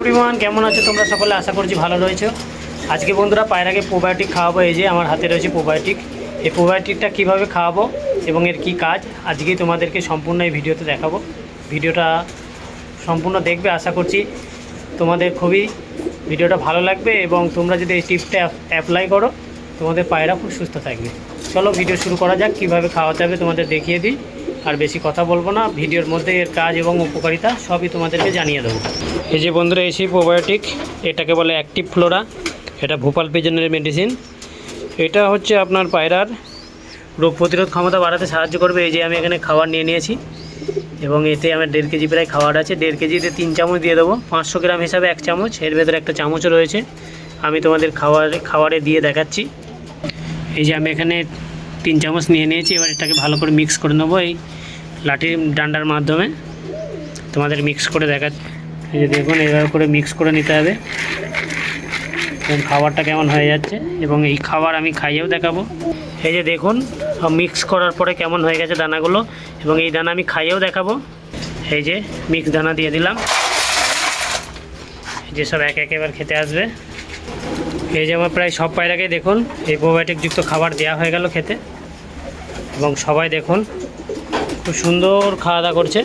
Everyone, কেমন আছো তোমরা সকলে? আশা করছি ভালো রয়েছো। আজকে বন্ধুরা পায়রাকে প্রোবায়োটিক খাওয়াবো। এই যে আমার হাতে রয়েছে প্রোবায়োটিক। এই প্রোবায়োটিকটা কীভাবে খাওয়াবো এবং এর কি কাজ আজকে তোমাদেরকে সম্পূর্ণ এই ভিডিওতে দেখাবো। ভিডিওটা সম্পূর্ণ দেখবে, আশা করছি তোমাদের খুবই ভিডিওটা ভালো লাগবে এবং তোমরা যদি এই টিপসটা অ্যাপ্লাই করো তোমাদের পায়রা খুব সুস্থ থাকবে। চলো ভিডিও শুরু করা যাক। কীভাবে খাওয়াতে হবে তোমাদের দেখিয়ে দিই, আর বেশি কথা বলবো না। ভিডিওর মধ্যে এর কাজ এবং উপকারিতা সবই তোমাদেরকে জানিয়ে দেবো। এই যে বন্ধুরা, এই সেই প্রোবায়োটিক, এটাকে বলে অ্যাক্টিভ ফ্লোরা। এটা ভোপাল পিজনের মেডিসিন। এটা হচ্ছে আপনার পায়রার রোগ প্রতিরোধ ক্ষমতা বাড়াতে সাহায্য করবে। এই যে আমি এখানে খাবার নিয়ে নিয়েছি এবং এতে আমার 1.5 কেজি প্রায় খাবার আছে। 1.5 কেজিতে 3 চামচ দিয়ে দেবো। 500 গ্রাম হিসাবে 1 চামচ, এর ভেতরে একটা চামচও রয়েছে। আমি তোমাদের খাবারে দিয়ে দেখাচ্ছি। এই যে আমি এখানে 3 চামচ নিয়ে নিয়েছি। এবার এটাকে ভালো করে মিক্স করে নেবো এই লাঠির ডান্ডার মাধ্যমে। তোমাদের মিক্স করে দেখাচ্ছি। এই যে দেখুন, এইভাবে করে মিক্স করে নিতে হবে এবং খাবারটা কেমন হয়ে যাচ্ছে এবং এই খাবার আমি খাইয়েও দেখাবো। এই যে দেখুন, মিক্স করার পরে কেমন হয়ে গেছে দানাগুলো, এবং এই দানা আমি খাইয়েও দেখাবো। এই যে মিক্স দানা দিয়ে দিলাম, যে সব এক এক এবার খেতে আসবে। এই যে আমার প্রায় সব পায়রাকে দেখুন এই প্রোবায়োটিক যুক্ত খাবার দেওয়া হয়ে গেল খেতে, এবং সবাই দেখুন খুব সুন্দর খাওয়া দাওয়া করছে।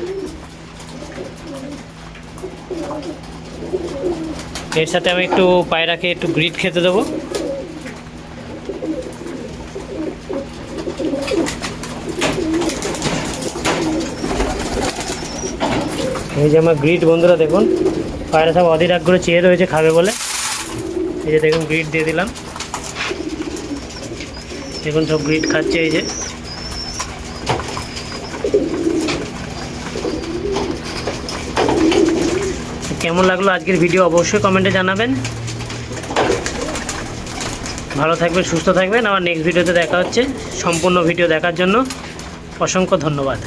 এর সাথে আমি একটু পায়রাকে একটু গ্রিট খেতে দেবো। এই যে আমার গ্রিট বন্ধুরা দেখুন, পায়রা সব অধীর আগ্রহে চেয়ে রয়েছে খাবে বলে। এই যে দেখুন গ্রিট দিয়ে দিলাম, দেখুন সব গ্রিট খাচ্ছে। এই যে কেমন লাগলো আজকের ভিডিও অবশ্যই কমেন্টে জানাবেন। ভালো থাকবেন, সুস্থ থাকবেন। আমার নেক্সট ভিডিওতে দেখা হচ্ছে। সম্পূর্ণ ভিডিও দেখার জন্য অসংখ্য ধন্যবাদ।